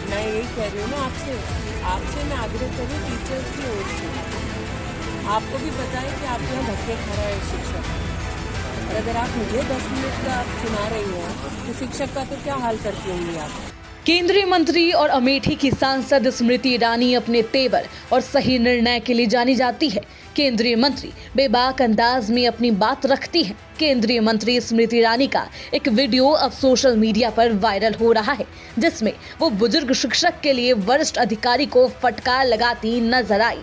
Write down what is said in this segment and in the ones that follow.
मैं यही कह रही हूँ ना आपसे मैं आग्रह कर रही हूँ टीचर्स की ओर से। आपको भी पता है कि आप यहाँ धक्के खा रहे हैं शिक्षक, और अगर आप मुझे 10 मिनट का आप सुना रही हैं तो शिक्षक का तो क्या हाल करती होंगी आप। केंद्रीय मंत्री और अमेठी की सांसद स्मृति ईरानी अपने तेवर और सही निर्णय के लिए जानी जाती है। केंद्रीय मंत्री बेबाक अंदाज में अपनी बात रखती हैं। केंद्रीय मंत्री स्मृति ईरानी का एक वीडियो अब सोशल मीडिया पर वायरल हो रहा है, जिसमें वो बुजुर्ग शिक्षक के लिए वरिष्ठ अधिकारी को फटकार लगाती नजर आई।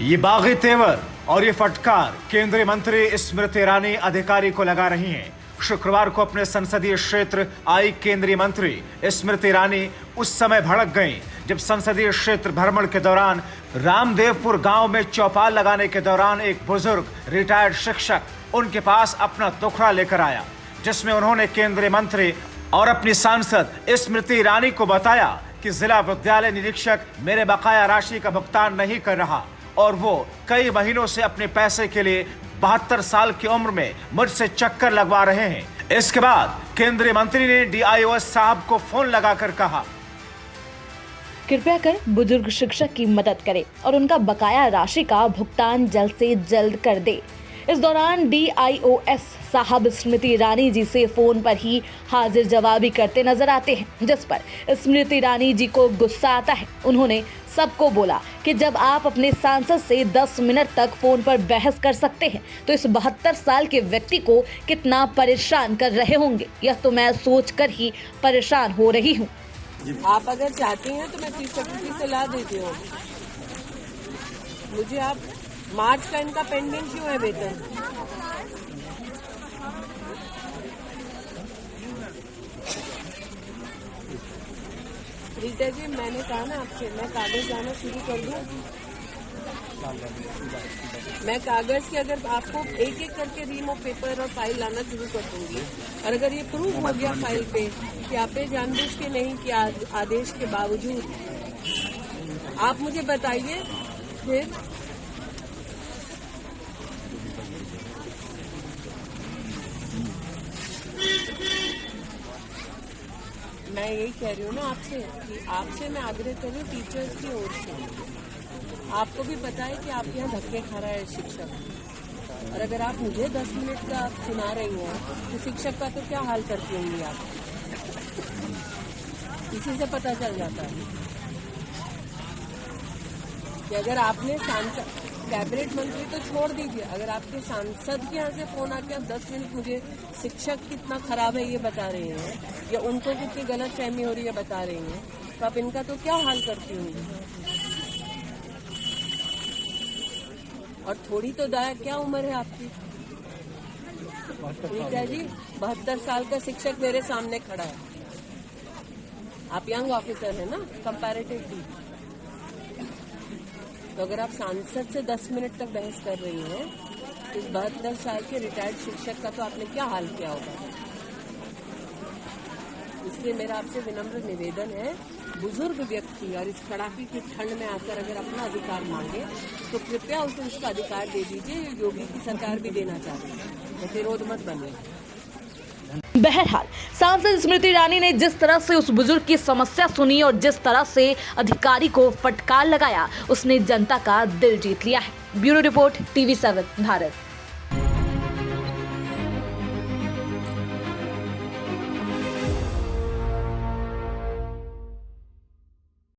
ये बागी तेवर और ये फटकार केंद्रीय मंत्री स्मृति ईरानी अधिकारी को लगा रही हैं। शुक्रवार को अपने संसदीय क्षेत्र आई केंद्रीय मंत्री स्मृति ईरानी उस समय भड़क गईं जब संसदीय क्षेत्र भ्रमण के दौरान रामदेवपुर गांव में चौपाल लगाने के दौरान एक बुजुर्ग रिटायर्ड शिक्षक उनके पास अपना टुकड़ा लेकर आया, जिसमें उन्होंने केंद्रीय मंत्री और अपनी सांसद स्मृति ईरानी को बताया कि जिला विद्यालय निरीक्षक मेरे बकाया राशि का भुगतान नहीं कर रहा और वो कई महीनों से अपने पैसे के लिए 72 साल की उम्र में मुझसे चक्कर लगवा रहे हैं। इसके बाद केंद्रीय मंत्री ने DIO साहब को फोन लगाकर कहा, कृपया कर बुजुर्ग शिक्षक की मदद करें और उनका बकाया राशि का भुगतान जल्द से जल्द कर दे। इस दौरान DIO साहब स्मृति ईरानी जी से फोन पर ही हाजिर जवाबी करते नजर आते हैं, जिस पर स्मृति ईरानी जी को गुस्सा आता है। उन्होंने सबको बोला कि जब आप अपने सांसद से 10 मिनट तक फोन पर बहस कर सकते हैं तो इस 72 साल के व्यक्ति को कितना परेशान कर रहे होंगे, यह तो मैं सोचकर ही परेशान हो रही हूँ। आप अगर चाहती हैं तो मैं चीफ सेक्रेटरी से ला देती हूँ। मुझे आप मार्च का इनका पेंडिंग क्यों है वेतन? रीता जी, मैंने कहा ना आपसे, मैं कागज लाना शुरू कर दूं। मैं कागज के अगर आपको एक एक करके रीम ऑफ पेपर और फाइल लाना शुरू कर दूंगी, और अगर ये प्रूव हो गया फाइल पे कि आपने जानबूझ के नहीं किया आदेश के बावजूद, आप मुझे बताइए फिर। मैं यही कह रही हूँ ना आपसे मैं आग्रह कर रही हूँ टीचर्स की ओर से। आपको भी पता है कि आप यहाँ धक्के खा रहे हैं शिक्षक, और अगर आप मुझे 10 मिनट का आप सुना रही हैं तो शिक्षक का तो क्या हाल करती होंगी आप। इसी से पता चल जाता है कि अगर आपने सांसद कैबिनेट मंत्री तो छोड़ दीजिए, अगर आपके सांसद के यहाँ से फोन आके आप 10 मिनट मुझे शिक्षक कितना खराब है ये बता रहे हैं, या उनको कितनी गलत फहमी हो रही है बता रही हैं, तो आप इनका तो क्या हाल करती होंगी। और थोड़ी तो दया, क्या उम्र है आपकी रीता जी? 72 साल का शिक्षक मेरे सामने खड़ा है। आप यंग ऑफिसर है ना कंपैरेटिवली, तो अगर आप सांसद से 10 मिनट तक बहस कर रही हैं, इस 72 साल के रिटायर्ड शिक्षक का तो आपने क्या हाल किया होगा। इसलिए मेरा आपसे विनम्र निवेदन है, बुजुर्ग व्यक्ति और इस कड़ाके की ठंड में आकर अगर अपना अधिकार मांगे तो कृपया उसे उसका अधिकार दे दीजिए। योगी की सरकार भी देना चाहती है, गतिरोध मत बने। बहरहाल सांसद स्मृति ईरानी ने जिस तरह से उस बुजुर्ग की समस्या सुनी और जिस तरह से अधिकारी को फटकार लगाया, उसने जनता का दिल जीत लिया है। Bureau report TV7 Bharat.